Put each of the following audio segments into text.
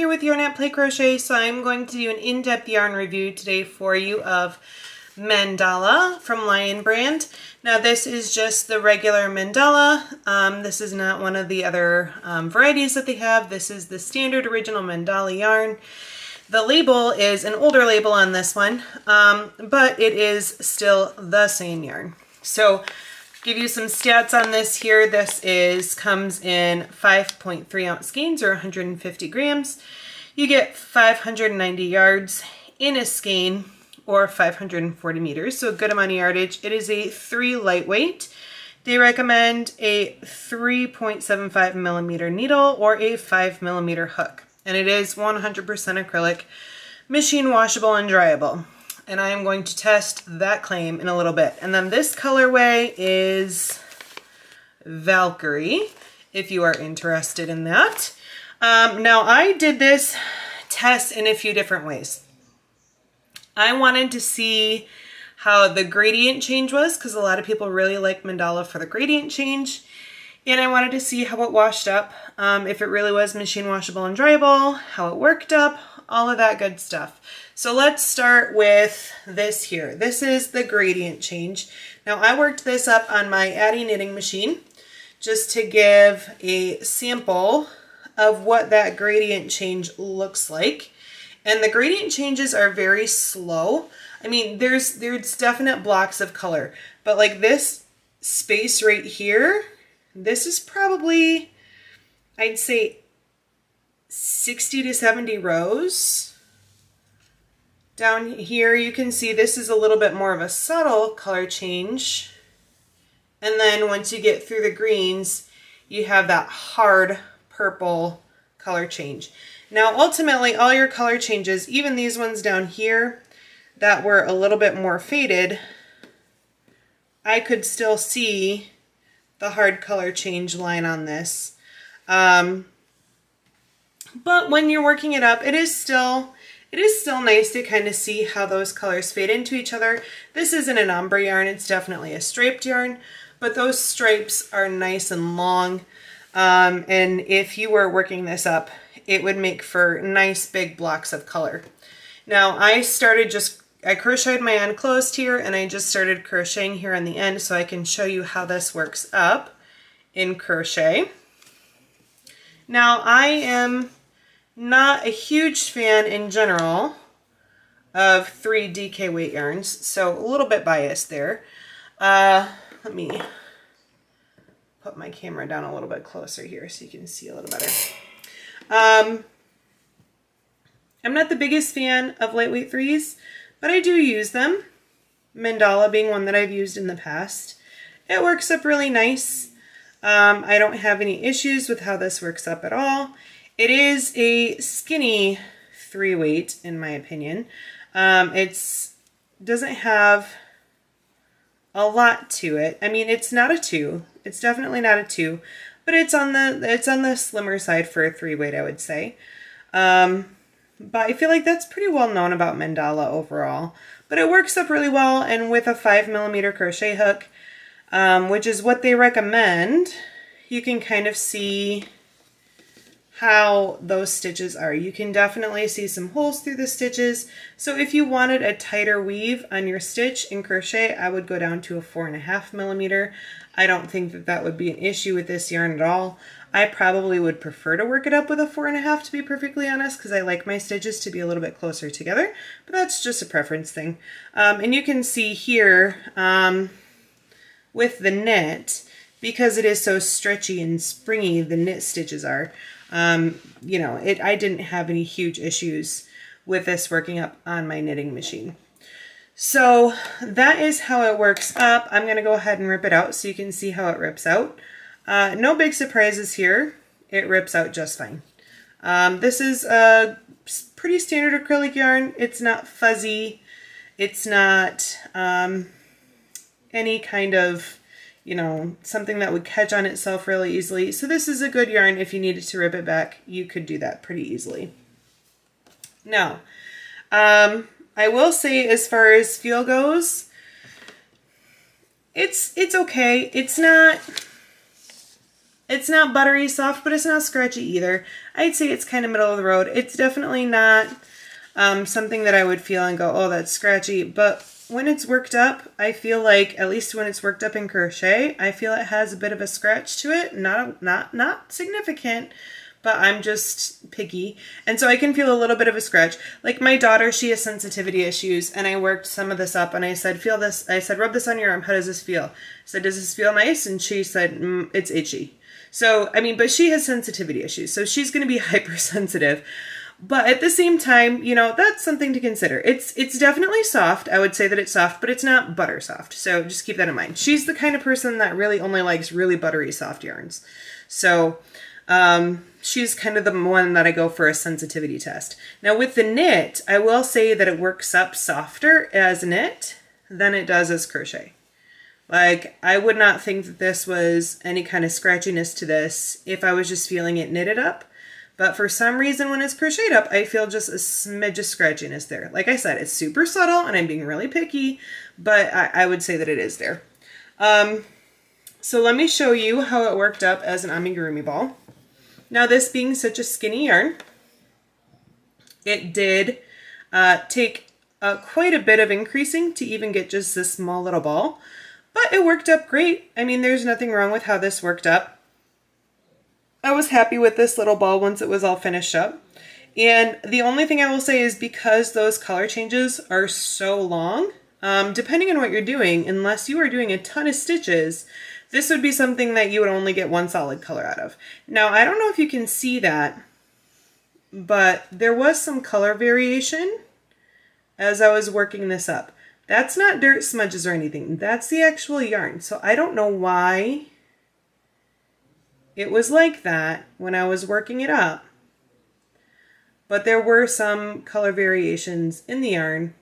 here with Yarn at Play Crochet. So I'm going to do an in-depth yarn review today for you of Mandala from Lion Brand. Now this is just the regular Mandala. This is not one of the other varieties that they have. This is the standard original Mandala yarn. The label is an older label on this one, but it is still the same yarn. So give you some stats on this here. This comes in 5.3 ounce skeins or 150 grams. You get 590 yards in a skein or 540 meters, so a good amount of yardage. It is a 3 lightweight. They recommend a 3.75 millimeter needle or a 5 millimeter hook, and it is 100% acrylic, machine washable and dryable. And I am going to test that claim in a little bit. And then this colorway is Valkyrie, if you are interested in that. Now I did this test in a few different ways. I wanted to see how the gradient change was, because a lot of people really like Mandala for the gradient change. And I wanted to see how it washed up, if it really was machine washable and dryable, how it worked up, all of that good stuff. So let's start with this here. This is the gradient change. Now I worked this up on my Addy knitting machine just to give a sample of what that gradient change looks like. And the gradient changes are very slow. I mean, there's definite blocks of color, but like this space right here, this is probably, I'd say 60 to 70 rows. Down here you can see this is a little bit more of a subtle color change. And then once you get through the greens, you have that hard purple color change. Now ultimately all your color changes, even these ones down here that were a little bit more faded, I could still see the hard color change line on this. But when you're working it up, it is still nice to kind of see how those colors fade into each other. This isn't an ombre yarn, it's definitely a striped yarn, but those stripes are nice and long. And if you were working this up, it would make for nice big blocks of color. Now I crocheted my end closed here, and I just started crocheting here on the end so I can show you how this works up in crochet. Now I am not a huge fan in general of 3 DK weight yarns, so a little bit biased there. Let me put my camera down a little bit closer here so you can see a little better. I'm not the biggest fan of lightweight 3s, but I do use them. Mandala being one that I've used in the past. It works up really nice. I don't have any issues with how this works up at all. It is a skinny 3 weight in my opinion. It doesn't have a lot to it. I mean, it's not a 2. It's definitely not a 2, but it's on the slimmer side for a 3 weight, I would say. But I feel like that's pretty well known about Mandala overall. But it works up really well, and with a 5 millimeter crochet hook, which is what they recommend, you can kind of see how those stitches are. You can definitely see some holes through the stitches. So if you wanted a tighter weave on your stitch in crochet, I would go down to a 4.5 millimeter. I don't think that that would be an issue with this yarn at all. I probably would prefer to work it up with a 4.5, to be perfectly honest, because I like my stitches to be a little bit closer together, but that's just a preference thing. And you can see here with the knit, because it is so stretchy and springy, the knit stitches are, you know, I didn't have any huge issues with this working up on my knitting machine. So that is how it works up. I'm going to go ahead and rip it out so you can see how it rips out. No big surprises here. It rips out just fine. This is a pretty standard acrylic yarn. It's not fuzzy. It's not any kind of, you know, something that would catch on itself really easily. So this is a good yarn. If you needed to rip it back, you could do that pretty easily. Now, I will say, as far as feel goes, it's okay. It's not It's not buttery soft, but it's not scratchy either. I'd say it's kind of middle of the road. It's definitely not something that I would feel and go, oh, that's scratchy. But when it's worked up, I feel like, at least when it's worked up in crochet, I feel it has a bit of a scratch to it. Not significant, but I'm just picky. And so I can feel a little bit of a scratch. Like my daughter, she has sensitivity issues, and I worked some of this up and I said, feel this. I said, rub this on your arm. How does this feel? I said, does this feel nice? And she said, it's itchy. So, I mean, but she has sensitivity issues, so she's going to be hypersensitive. But at the same time, you know, that's something to consider. It's definitely soft. I would say that it's soft, but it's not butter soft. So just keep that in mind. She's the kind of person that really only likes really buttery soft yarns. So she's kind of the one that I go for a sensitivity test. Now with the knit, I will say that it works up softer as knit than it does as crochet. Like, I would not think that this was any kind of scratchiness to this if I was just feeling it knitted up. But for some reason, when it's crocheted up, I feel just a smidge of scratchiness there. Like I said, it's super subtle, and I'm being really picky, but I would say that it is there. So let me show you how it worked up as an amigurumi ball. Now, this being such a skinny yarn, it did take quite a bit of increasing to even get just this small little ball. But it worked up great. I mean, there's nothing wrong with how this worked up. I was happy with this little ball once it was all finished up. And the only thing I will say is because those color changes are so long, depending on what you're doing, unless you are doing a ton of stitches, this would be something that you would only get one solid color out of. Now, I don't know if you can see that, but there was some color variation as I was working this up. That's not dirt smudges or anything. That's the actual yarn. So I don't know why it was like that when I was working it up. But there were some color variations in the yarn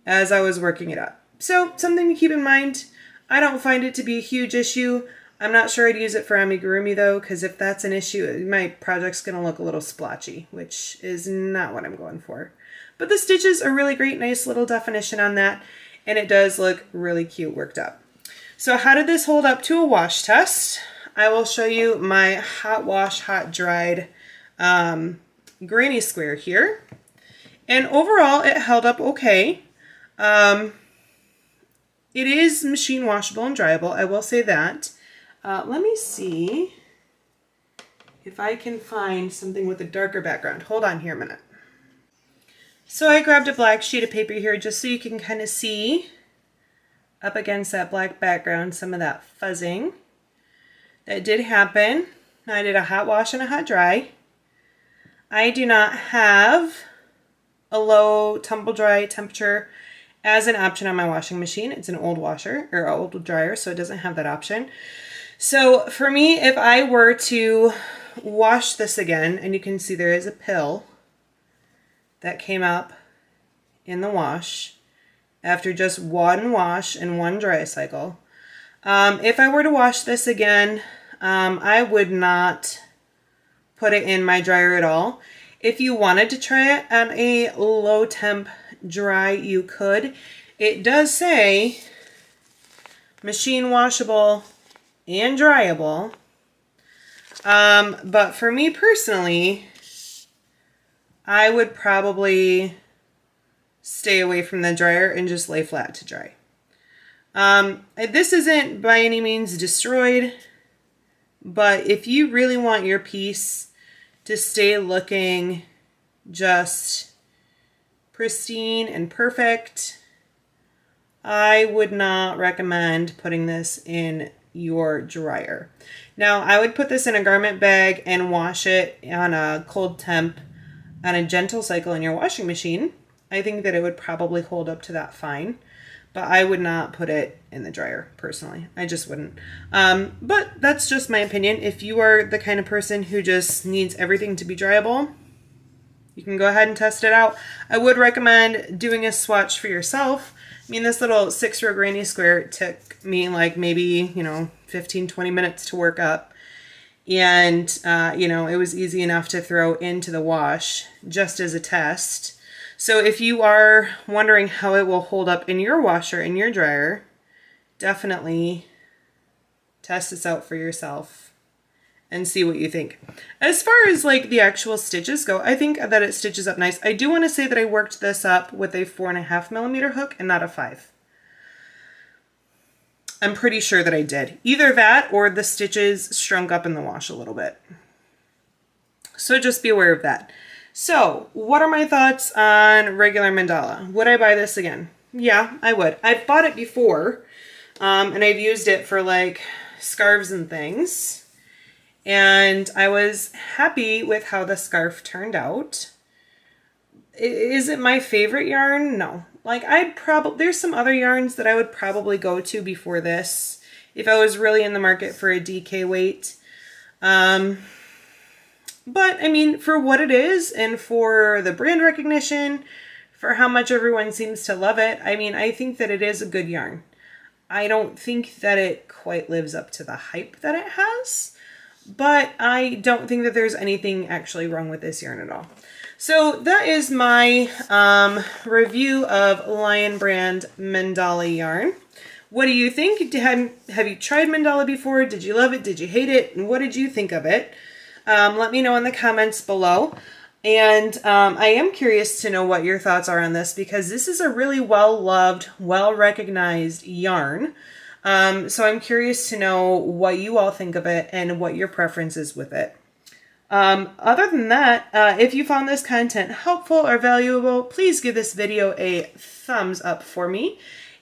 as I was working it up. So something to keep in mind. I don't find it to be a huge issue. I'm not sure I'd use it for amigurumi though, because if that's an issue, my project's going to look a little splotchy, which is not what I'm going for. But the stitches are really great, nice little definition on that, and it does look really cute worked up. So how did this hold up to a wash test? I will show you my hot wash, hot dried granny square here. And overall, it held up okay. It is machine washable and dryable, I will say that. Let me see if I can find something with a darker background. Hold on here a minute. So I grabbed a black sheet of paper here just so you can kind of see up against that black background some of that fuzzing that did happen. I did a hot wash and a hot dry. I do not have a low tumble dry temperature as an option on my washing machine. It's an old washer or old dryer, so it doesn't have that option. So for me, if I were to wash this again, and you can see there is a pill that came up in the wash after just one wash and one dry cycle. If I were to wash this again, I would not put it in my dryer at all. If you wanted to try it on a low temp dry, you could. It does say machine washable and dryable. But for me personally, I would probably stay away from the dryer and just lay flat to dry. This isn't by any means destroyed, but if you really want your piece to stay looking just pristine and perfect, I would not recommend putting this in your dryer. Now, I would put this in a garment bag and wash it on a cold temp on a gentle cycle in your washing machine. I think that it would probably hold up to that fine, but I would not put it in the dryer personally. I just wouldn't. But that's just my opinion. If you are the kind of person who just needs everything to be dryable, you can go ahead and test it out. I would recommend doing a swatch for yourself. I mean, this little 6-row granny square took me like maybe, 15-20 minutes to work up. And, it was easy enough to throw into the wash just as a test. So if you are wondering how it will hold up in your washer, in your dryer, definitely test this out for yourself and see what you think. As far as like the actual stitches go, I think that it stitches up nice. I do want to say that I worked this up with a 4.5mm hook and not a 5. I'm pretty sure that I did. Either that or the stitches shrunk up in the wash a little bit. So just be aware of that. So what are my thoughts on regular mandala? Would I buy this again? Yeah, I would. I've bought it before, and I've used it for like scarves and things. And I was happy with how the scarf turned out. Is it my favorite yarn? No. Like there's some other yarns that I would probably go to before this if I was really in the market for a DK weight. But I mean, for what it is and for the brand recognition, for how much everyone seems to love it, I mean, I think that it is a good yarn. I don't think that it quite lives up to the hype that it has, but I don't think that there's anything actually wrong with this yarn at all. So that is my review of Lion Brand Mandala yarn. What do you think? Have you tried mandala before? Did you love it? Did you hate it? And what did you think of it? Let me know in the comments below. And I am curious to know what your thoughts are on this, because this is a really well-loved, well-recognized yarn. So I'm curious to know what you all think of it and what your preference is with it. Other than that, if you found this content helpful or valuable, please give this video a thumbs up for me.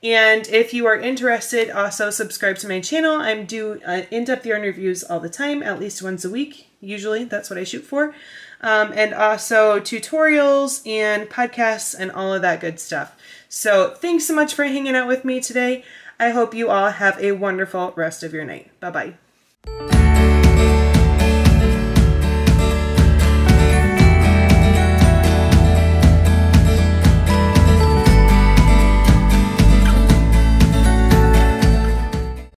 And if you are interested, also subscribe to my channel. I'm doing in-depth yarn reviews all the time, at least once a week. Usually, that's what I shoot for. And also tutorials and podcasts and all of that good stuff. So thanks so much for hanging out with me today. I hope you all have a wonderful rest of your night. Bye-bye.